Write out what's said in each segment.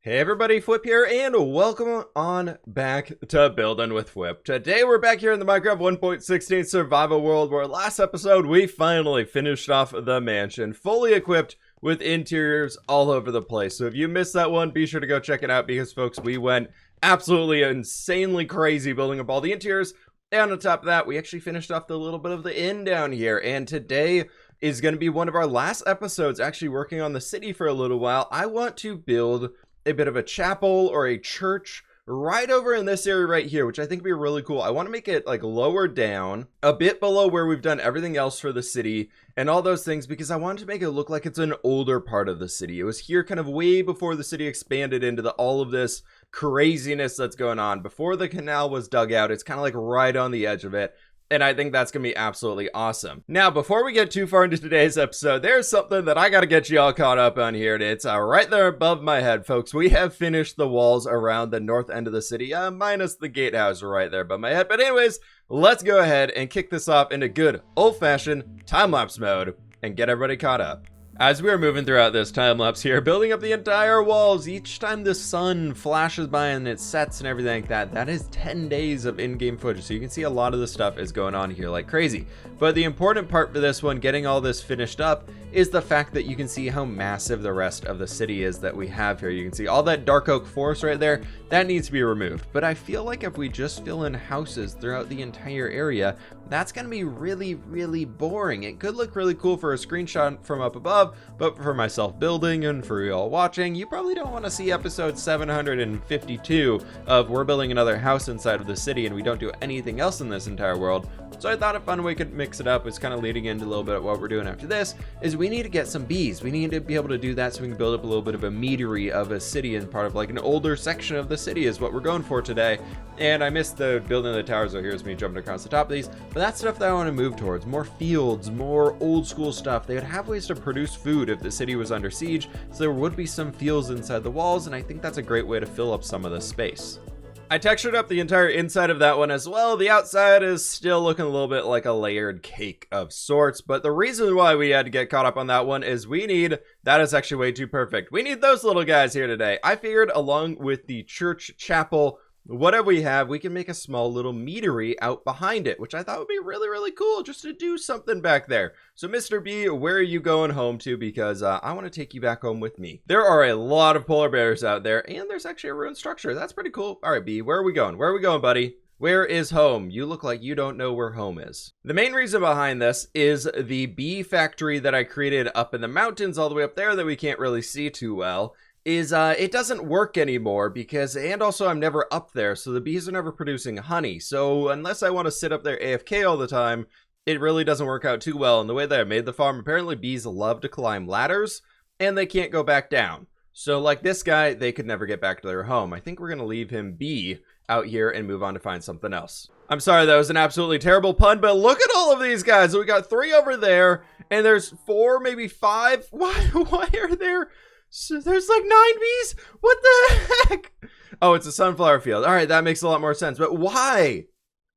Hey everybody, fWhip here, and welcome on back to Building with fWhip. Today we're back here in the Minecraft 1.16 survival world, where last episode we finally finished off the mansion, fully equipped with interiors all over the place. So if you missed that one, be sure to go check it out, because folks, we went absolutely insanely crazy building up all the interiors. And on top of that, we actually finished off the little bit of the inn down here, and today is going to be one of our last episodes actually working on the city for a little while. I want to build a bit of a chapel or a church right over in this area right here, which I think would be really cool. I want to make it like lower down, a bit below where we've done everything else for the city and all those things, because I wanted to make it look like it's an older part of the city. It was here kind of way before the city expanded into all of this craziness that's going on. Before the canal was dug out, it's kind of like right on the edge of it. And I think that's going to be absolutely awesome. Now, before we get too far into today's episode, there's something that I got to get you all caught up on here. It's right there above my head, folks. We have finished the walls around the north end of the city, minus the gatehouse right there above my head. But anyways, let's go ahead and kick this off into good old-fashioned time-lapse mode and get everybody caught up. As we are moving throughout this time lapse here, building up the entire walls, each time the sun flashes by and it sets and everything like that, that is 10 days of in-game footage. So you can see a lot of the stuff is going on here like crazy. But the important part for this one, getting all this finished up, is the fact that you can see how massive the rest of the city is that we have here. You can see all that dark oak forest right there, that needs to be removed. But I feel like if we just fill in houses throughout the entire area, that's going to be really, really boring. It could look really cool for a screenshot from up above, but for myself building and for y'all watching, you probably don't want to see episode 752 of we're building another house inside of the city and we don't do anything else in this entire world. So I thought a fun way we could mix it up is kind of leading into a little bit of what we're doing after this, is we need to get some bees. We need to be able to do that so we can build up a little bit of a meadery of a city, and part of like an older section of the city is what we're going for today. And I missed the building of the towers, so here's me jumping across the top of these. But that's stuff that I want to move towards. More fields, more old school stuff. They would have ways to produce food if the city was under siege, so there would be some fields inside the walls, and I think that's a great way to fill up some of the space. I textured up the entire inside of that one as well. The outside is still looking a little bit like a layered cake of sorts, but the reason why we had to get caught up on that one is that is actually way too perfect. We need those little guys here today. I figured along with the church chapel, whatever we have, we can make a small little meadery out behind it, which I thought would be really, really cool just to do something back there. So Mr. B, where are you going home to? Because I want to take you back home with me. There are a lot of polar bears out there, and there's actually a ruined structure. That's pretty cool. All right, B, where are we going? Where are we going, buddy? Where is home? You look like you don't know where home is. The main reason behind this is the bee factory that I created up in the mountains all the way up there that we can't really see too well. It doesn't work anymore and also I'm never up there, so the bees are never producing honey. So unless I want to sit up there AFK all the time, it really doesn't work out too well. And the way that I made the farm, apparently bees love to climb ladders and they can't go back down. So like this guy, they could never get back to their home. I think we're going to leave him be out here and move on to find something else. I'm sorry, that was an absolutely terrible pun, but look at all of these guys. So we got 3 over there and there's 4, maybe 5. Why are there... So there's like 9 bees? What the heck? Oh, it's a sunflower field. All right, that makes a lot more sense. But why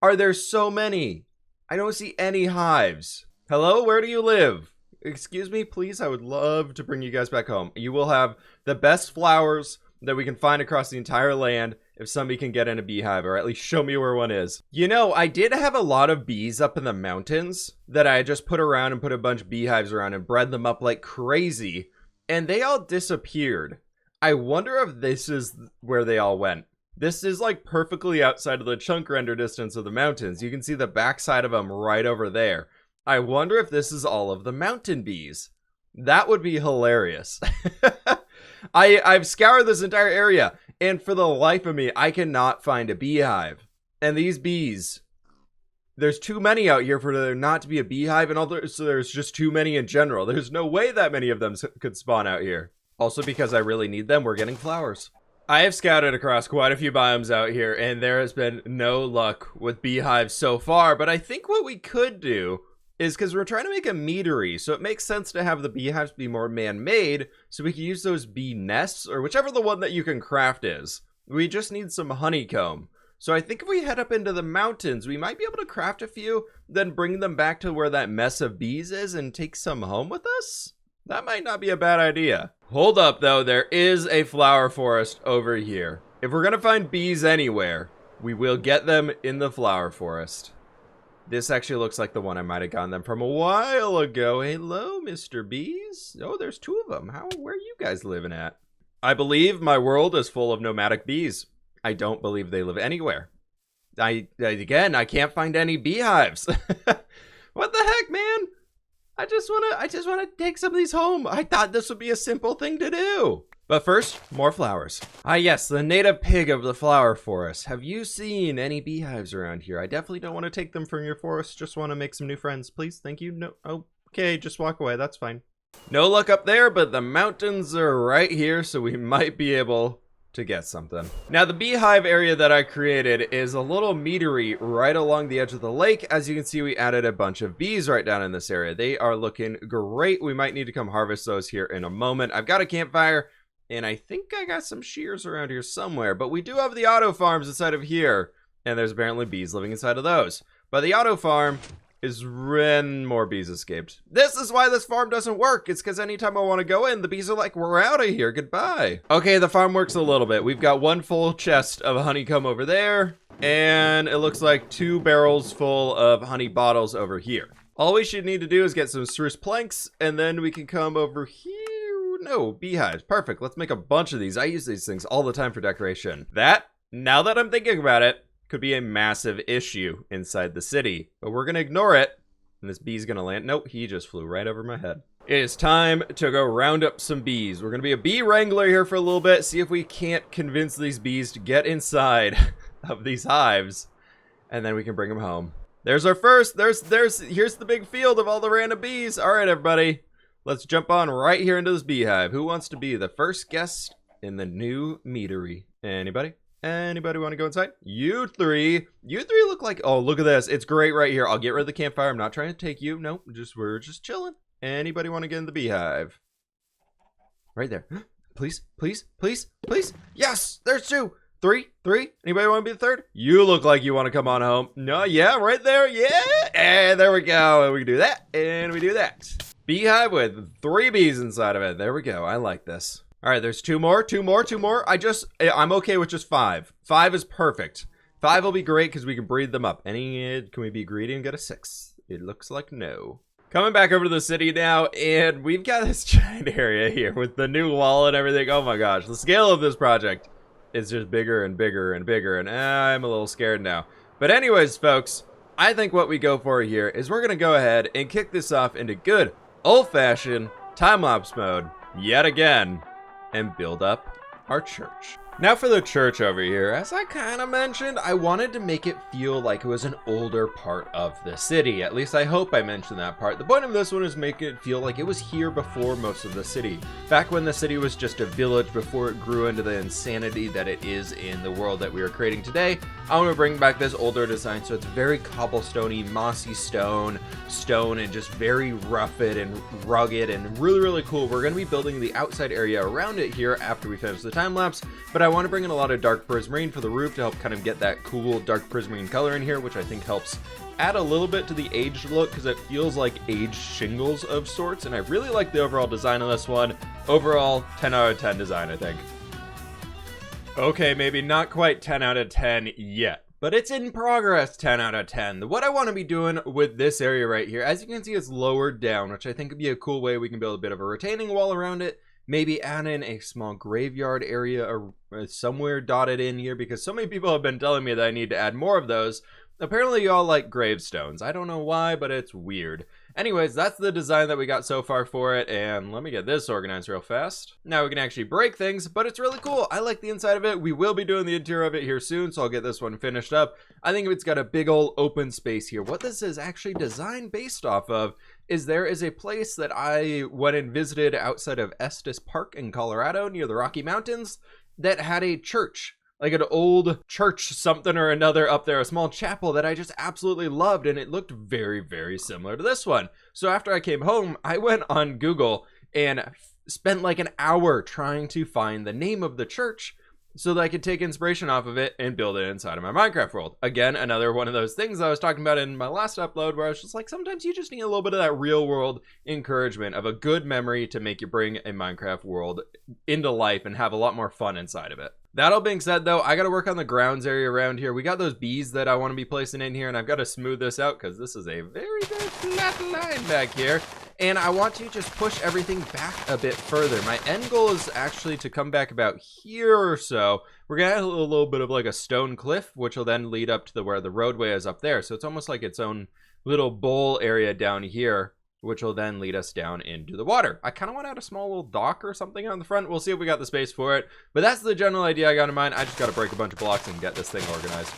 are there so many? I don't see any hives. Hello, where do you live? Excuse me, please. I would love to bring you guys back home. You will have the best flowers that we can find across the entire land if somebody can get in a beehive, or at least show me where one is. You know, I did have a lot of bees up in the mountains that I just put around and put a bunch of beehives around and bred them up like crazy. And they all disappeared. I wonder if this is where they all went. This is like perfectly outside of the chunk render distance of the mountains. You can see the backside of them right over there. I wonder if this is all of the mountain bees. That would be hilarious. I've scoured this entire area, and for the life of me, I cannot find a beehive. And these bees, there's too many out here for there not to be a beehive, and so there's just too many in general. There's no way that many of them could spawn out here. Also, because I really need them, we're getting flowers. I have scouted across quite a few biomes out here, and there has been no luck with beehives so far, but I think what we could do is, because we're trying to make a meadery, so it makes sense to have the beehives be more man-made, so we can use those bee nests, or whichever the one that you can craft is. We just need some honeycomb. So I think if we head up into the mountains, we might be able to craft a few, then bring them back to where that mess of bees is and take some home with us? That might not be a bad idea. Hold up, though. There is a flower forest over here. If we're gonna find bees anywhere, we will get them in the flower forest. This actually looks like the one I might have gotten them from a while ago. Hello, Mr. Bees. Oh, there's two of them. Where are you guys living at? I believe my world is full of nomadic bees. I don't believe they live anywhere. Again, I can't find any beehives. What the heck, man? I just wanna take some of these home. I thought this would be a simple thing to do. But first, more flowers. Ah yes, the native pig of the flower forest. Have you seen any beehives around here? I definitely don't want to take them from your forest. Just want to make some new friends, please. Thank you. No, okay, just walk away. That's fine. No luck up there, but the mountains are right here, so we might be able to get something. Now, the beehive area that I created is a little meadery right along the edge of the lake. As you can see, we added a bunch of bees right down in this area. They are looking great. We might need to come harvest those here in a moment. I've got a campfire. And I think I got some shears around here somewhere, but we do have the auto farms inside of here, and there's apparently bees living inside of those. But the auto farm is when more bees escaped. This is why this farm doesn't work. It's because anytime I want to go in, the bees are like, we're out of here, goodbye. Okay, the farm works a little bit. We've got one full chest of honeycomb over there, and it looks like 2 barrels full of honey bottles over here. All we should need to do is get some spruce planks, and then we can come over here. No, beehives. Perfect. Let's make a bunch of these. I use these things all the time for decoration. That, now that I'm thinking about it, could be a massive issue inside the city. But we're going to ignore it. And this bee's going to land. Nope, he just flew right over my head. It is time to go round up some bees. We're going to be a bee wrangler here for a little bit. See if we can't convince these bees to get inside of these hives. And then we can bring them home. There's our first. Here's the big field of all the random bees. All right, everybody. Let's jump on right here into this beehive. Who wants to be the first guest in the new meadery? Anybody? Anybody want to go inside? You three look like, oh, look at this. It's great right here. I'll get rid of the campfire. I'm not trying to take you. No, we're just chilling. Anybody want to get in the beehive? Right there. Please, please, please, please. Yes, there's 2. 3. Anybody want to be the third? You look like you want to come on home. No, yeah, right there. Yeah. And there we go. And we do that. And we do that. Beehive with 3 bees inside of it. There we go. I like this. All right, there's 2 more. I'm okay with just 5. 5 is perfect. 5 will be great because we can breed them up. Can we be greedy and get a 6? It looks like no. Coming back over to the city now, and we've got this giant area here with the new wall and everything. Oh my gosh, the scale of this project is just bigger and bigger and bigger, and I'm a little scared now. But anyways, folks, I think what we go for here is we're going to go ahead and kick this off into good old-fashioned time-lapse mode yet again and build up our church. Now for the church over here, as I kind of mentioned, I wanted to make it feel like it was an older part of the city. At least I hope I mentioned that part. The point of this one is make it feel like it was here before most of the city. Back when the city was just a village before it grew into the insanity that it is in the world that we are creating today. I want to bring back this older design so it's very cobblestone-y, mossy stone, and just very roughed and rugged and really, really cool. We're going to be building the outside area around it here after we finish the time lapse, but I want to bring in a lot of dark prismarine for the roof to help kind of get that cool dark prismarine color in here, which I think helps add a little bit to the aged look because it feels like aged shingles of sorts, and I really like the overall design of this one. Overall, 10 out of 10 design, I think. Okay, maybe not quite 10 out of 10 yet, but it's in progress 10 out of 10. What I want to be doing with this area right here, as you can see, it's lowered down, which I think would be a cool way we can build a bit of a retaining wall around it. Maybe add in a small graveyard area or somewhere dotted in here, because so many people have been telling me that I need to add more of those. Apparently y'all like gravestones. I don't know why, but it's weird. Anyways, that's the design that we got so far for it, and let me get this organized real fast. Now we can actually break things, but it's really cool. I like the inside of it. We will be doing the interior of it here soon, so I'll get this one finished up. I think it's got a big old open space here. What this is actually designed based off of is there is a place that I went and visited outside of Estes Park in Colorado near the Rocky Mountains that had a church. Like an old church something or another up there, a small chapel that I just absolutely loved, and it looked very, very similar to this one. So after I came home, I went on Google and spent like an hour trying to find the name of the church, so that I could take inspiration off of it and build it inside of my Minecraft world. Again, another one of those things I was talking about in my last upload where I was just like, sometimes you just need a little bit of that real world encouragement of a good memory to make you bring a Minecraft world into life and have a lot more fun inside of it. That all being said, though, I got to work on the grounds area around here. We got those bees that I want to be placing in here, and I've got to smooth this out because this is a very, very flat line back here. And I want to just push everything back a bit further. My end goal is actually to come back about here or so. We're going to have a little bit of like a stone cliff, which will then lead up to where the roadway is up there. So it's almost like its own little bowl area down here, which will then lead us down into the water. I kind of want to add a small little dock or something on the front. We'll see if we got the space for it. But that's the general idea I got in mind. I just got to break a bunch of blocks and get this thing organized.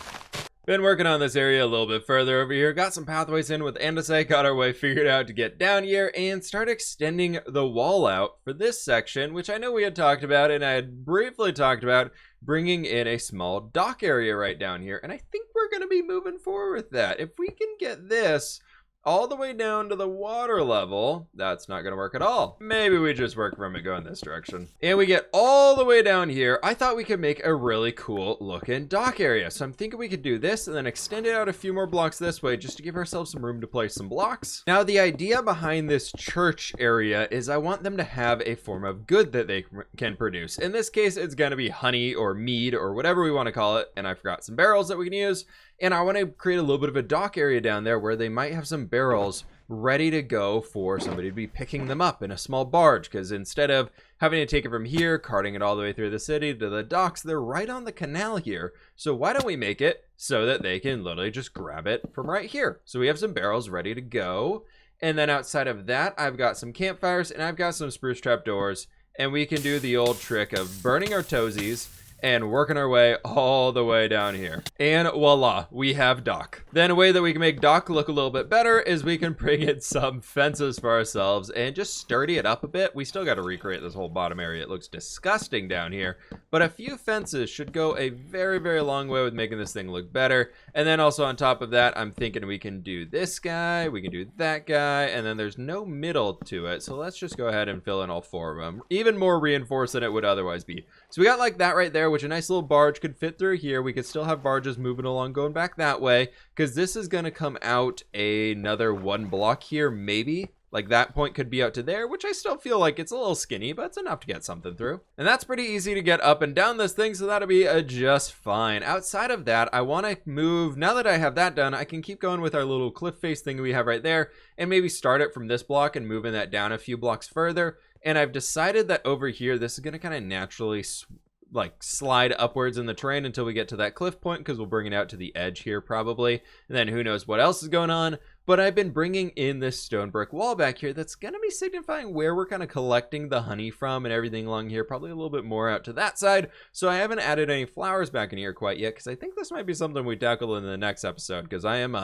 Been working on this area a little bit further over here. Got some pathways in with andesite. Got our way figured out to get down here and start extending the wall out for this section, which I know we had talked about, and I had briefly talked about bringing in a small dock area right down here. And I think we're going to be moving forward with that. If we can get this all the way down to the water level, that's not going to work at all. Maybe we just work from it going this direction. And we get all the way down here. I thought we could make a really cool looking dock area. So I'm thinking we could do this and then extend it out a few more blocks this way just to give ourselves some room to place some blocks. Now, the idea behind this church area is I want them to have a form of good that they can produce. In this case, it's going to be honey or mead or whatever we want to call it. And I forgot some barrels that we can use. And I want to create a little bit of a dock area down there where they might have some barrels ready to go for somebody to be picking them up in a small barge. Because instead of having to take it from here, carting it all the way through the city to the docks, they're right on the canal here. So why don't we make it so that they can literally just grab it from right here? So we have some barrels ready to go. And then outside of that, I've got some campfires and I've got some spruce trap doors. And we can do the old trick of burning our toesies and working our way all the way down here. And voila, we have dock. Then a way that we can make dock look a little bit better is we can bring in some fences for ourselves and just sturdy it up a bit. We still got to recreate this whole bottom area. It looks disgusting down here, but a few fences should go a very, very long way with making this thing look better. And then also on top of that, I'm thinking we can do this guy, we can do that guy, and then there's no middle to it. So let's just go ahead and fill in all four of them, even more reinforced than it would otherwise be. So we got like that right there, which a nice little barge could fit through here. We could still have barges moving along going back that way, because this is going to come out another one block here, maybe. Like that point could be out to there, which I still feel like it's a little skinny, but it's enough to get something through. And that's pretty easy to get up and down this thing, so that'll be just fine. Outside of that, I want to move, now that I have that done, I can keep going with our little cliff face thing we have right there, and maybe start it from this block and moving that down a few blocks further. And I've decided that over here, this is going to kind of naturally like slide upwards in the terrain until we get to that cliff point, because we'll bring it out to the edge here probably, and then who knows what else is going on. But I've been bringing in this stone brick wall back here that's going to be signifying where we're kind of collecting the honey from and everything along here, probably a little bit more out to that side. So I haven't added any flowers back in here quite yet, because I think this might be something we tackle in the next episode, because I am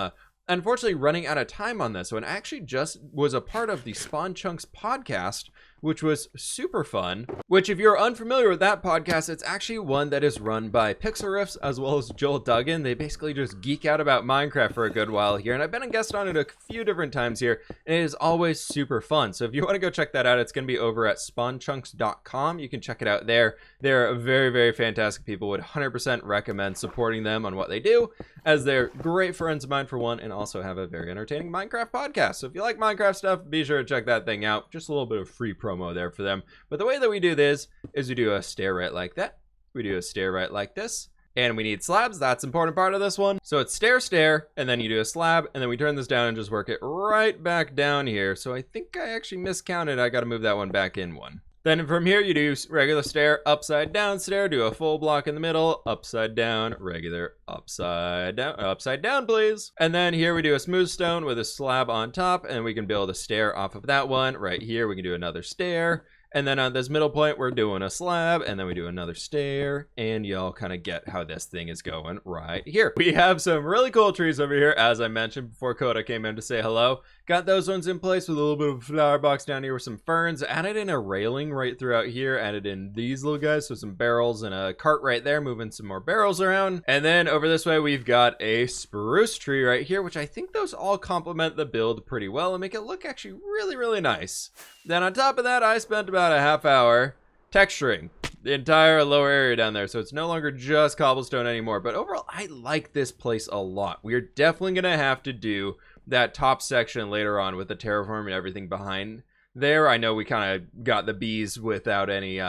unfortunately running out of time on this one. I actually just was a part of the Spawn Chunks podcast, which was super fun, which if you're unfamiliar with that podcast, it's actually one that is run by Pixel Riffs as well as Joel Duggan. They basically just geek out about Minecraft for a good while here, and I've been a guest on it a few different times here, and it is always super fun. So if you want to go check that out, it's going to be over at spawnchunks.com. You can check it out there. They're very, very fantastic people. Would 100% recommend supporting them on what they do, as they're great friends of mine for one, and also have a very entertaining Minecraft podcast. So if you like Minecraft stuff, be sure to check that thing out. Just a little bit of free promo there for them. But the way that we do this is we do a stair right like that. We do a stair right like this. And we need slabs. That's an important part of this one. So it's stair, stair, and then you do a slab, and then we turn this down and just work it right back down here. So I think I actually miscounted. I got to move that one back in one. Then from here, you do regular stair, upside down stair, do a full block in the middle, upside down, regular, upside down, please. And then here we do a smooth stone with a slab on top, and we can build a stair off of that one. Right here, we can do another stair. And then on this middle point, we're doing a slab, and then we do another stair, and y'all kind of get how this thing is going right here. We have some really cool trees over here, as I mentioned before Coda came in to say hello. Got those ones in place with a little bit of a flower box down here with some ferns. Added in a railing right throughout here. Added in these little guys, so some barrels and a cart right there, moving some more barrels around. And then over this way, we've got a spruce tree right here, which I think those all complement the build pretty well and make it look actually really, really nice. Then on top of that, I spent about a half hour texturing. the entire lower area down there. So it's no longer just cobblestone anymore. But overall, I like this place a lot. We are definitely going to have to do that top section later on with the terraform and everything behind there. I know we kind of got the bees without any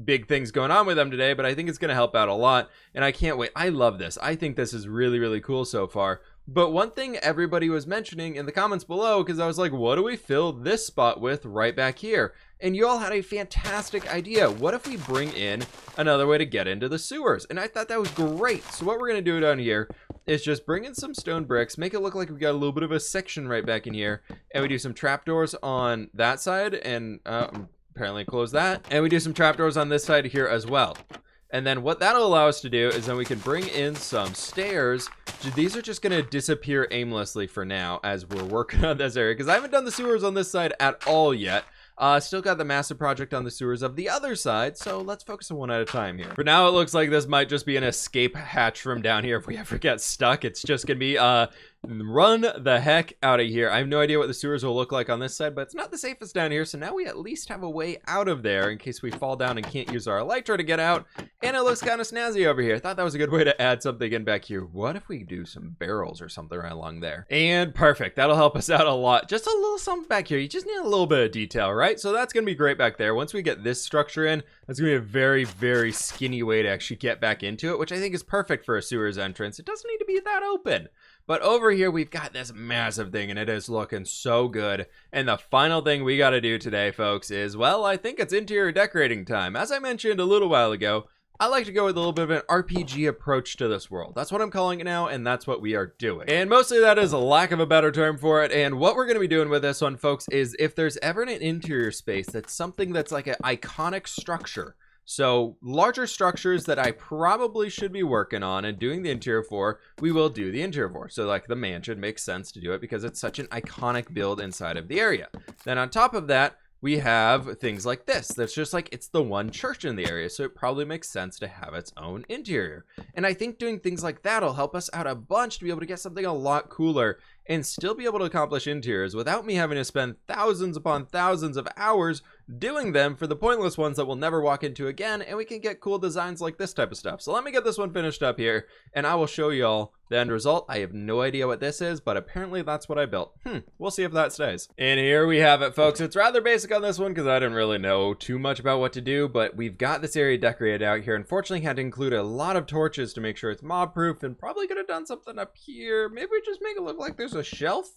big things going on with them today, but I think it's going to help out a lot. And I can't wait. I love this. I think this is really, really cool so far. But one thing everybody was mentioning in the comments below, because I was like, what do we fill this spot with right back here? And you all had a fantastic idea. What if we bring in another way to get into the sewers? And I thought that was great. So what we're going to do down here is just bring in some stone bricks, make it look like we got a little bit of a section right back in here, and we do some trapdoors on that side, and apparently close that, and we do some trapdoors on this side here as well. And then what that'll allow us to do is then we can bring in some stairs. These are just going to disappear aimlessly for now as we're working on this area, because I haven't done the sewers on this side at all yet. Still got the massive project on the sewers of the other side, so let's focus on one at a time here. For now, it looks like this might just be an escape hatch from down here if we ever get stuck. It's just gonna be run the heck out of here. I have no idea what the sewers will look like on this side, but it's not the safest down here, so now we at least have a way out of there in case we fall down and can't use our elytra to get out. And it looks kind of snazzy over here. I thought that was a good way to add something in back here. What if we do some barrels or something right along there? And perfect, that'll help us out a lot. Just a little something back here. You just need a little bit of detail, right? So that's gonna be great back there. Once we get this structure in, that's gonna be a very, very skinny way to actually get back into it, which I think is perfect for a sewers entrance. It doesn't need to be that open. But over here, we've got this massive thing, and it is looking so good. And the final thing we got to do today, folks, is, well, I think it's interior decorating time. As I mentioned a little while ago, I like to go with a little bit of an RPG approach to this world. That's what I'm calling it now, and that's what we are doing. And mostly that is a lack of a better term for it. And what we're going to be doing with this one, folks, is if there's ever an interior space that's something that's like an iconic structure, so larger structures that I probably should be working on and doing the interior for, we will do the interior for. So like the mansion makes sense to do it because it's such an iconic build inside of the area. Then on top of that, we have things like this. That's just like, it's the one church in the area, so it probably makes sense to have its own interior. And I think doing things like that will help us out a bunch to be able to get something a lot cooler and still be able to accomplish interiors without me having to spend thousands upon thousands of hours doing them for the pointless ones that we'll never walk into again, and we can get cool designs like this type of stuff. So let me get this one finished up here, and I will show y'all the end result. I have no idea what this is, but apparently that's what I built. We'll see if that stays. And here we have it, folks. It's rather basic on this one because I didn't really know too much about what to do, but we've got this area decorated out here. Unfortunately, had to include a lot of torches to make sure it's mob proof, and probably could have done something up here. Maybe we just make it look like there's a shelf.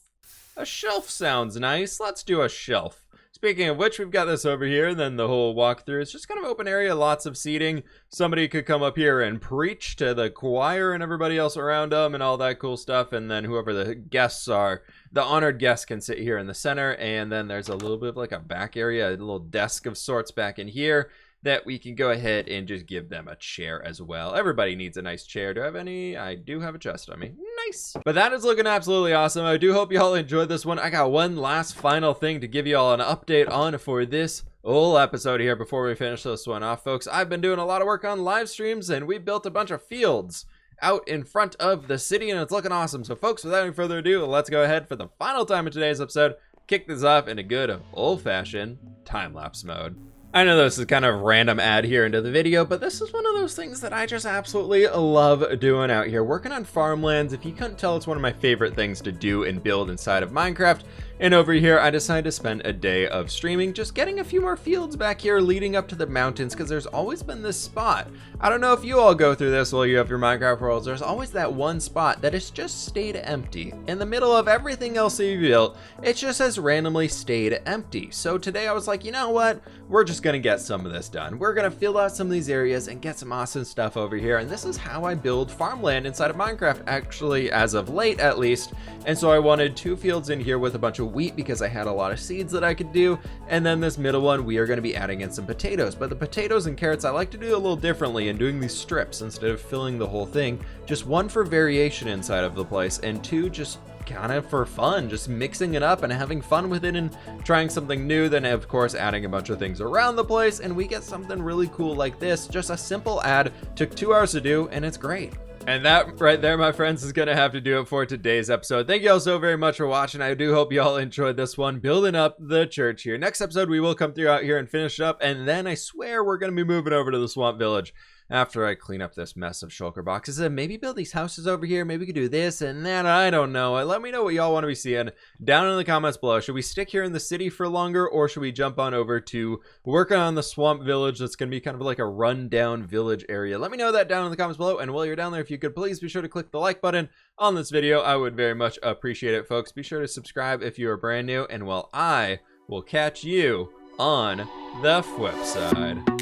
A shelf sounds nice. Let's do a shelf. Speaking of which, we've got this over here, and then the whole walkthrough is just kind of open area, lots of seating. Somebody could come up here and preach to the choir and everybody else around them and all that cool stuff, and then whoever the guests are, the honored guests can sit here in the center, and then there's a little bit of like a back area, a little desk of sorts back in here that we can go ahead and just give them a chair as well. Everybody needs a nice chair. Do I have any? I do have a chest on me. Nice. But that is looking absolutely awesome. I do hope you all enjoyed this one. I got one last final thing to give you all an update on for this whole episode here before we finish this one off, folks. I've been doing a lot of work on live streams, and we built a bunch of fields out in front of the city, and it's looking awesome. So folks, without any further ado, let's go ahead for the final time in today's episode, kick this off in a good old-fashioned time-lapse mode. I know this is kind of a random ad here into the video, but this is one of those things that I just absolutely love doing out here. Working on farmlands, if you couldn't tell, it's one of my favorite things to do and build inside of Minecraft. And over here, I decided to spend a day of streaming, just getting a few more fields back here leading up to the mountains, because there's always been this spot. I don't know if you all go through this while you have your Minecraft worlds. There's always that one spot that has just stayed empty. In the middle of everything else that you built, it just has randomly stayed empty. So today I was like, you know what? We're just gonna get some of this done. We're gonna fill out some of these areas and get some awesome stuff over here. And this is how I build farmland inside of Minecraft, actually, as of late at least. And so I wanted 2 fields in here with a bunch of wheat because I had a lot of seeds that I could do, and then this middle one we are going to be adding in some potatoes. But the potatoes and carrots I like to do a little differently and doing these strips instead of filling the whole thing. Just 1 for variation inside of the place, and 2 just kind of for fun, just mixing it up and having fun with it and trying something new. Then of course adding a bunch of things around the place, and we get something really cool like this. Just a simple ad, took 2 hours to do, and it's great. And that right there, my friends, is going to have to do it for today's episode. Thank you all so very much for watching. I do hope you all enjoyed this one, building up the church here. Next episode, we will come through out here and finish it up. And then I swear we're going to be moving over to the swamp village after I clean up this mess of shulker boxes and maybe build these houses over here. Maybe we could do this and that. I don't know. Let me know what y'all want to be seeing down in the comments below. Should we stick here in the city for longer, or should we jump on over to working on the swamp village? That's going to be kind of like a rundown village area. Let me know that down in the comments below. And while you're down there, if you could please be sure to click the like button on this video. I would very much appreciate it, folks. Be sure to subscribe if you are brand new. And well, I will catch you on the fWhip side.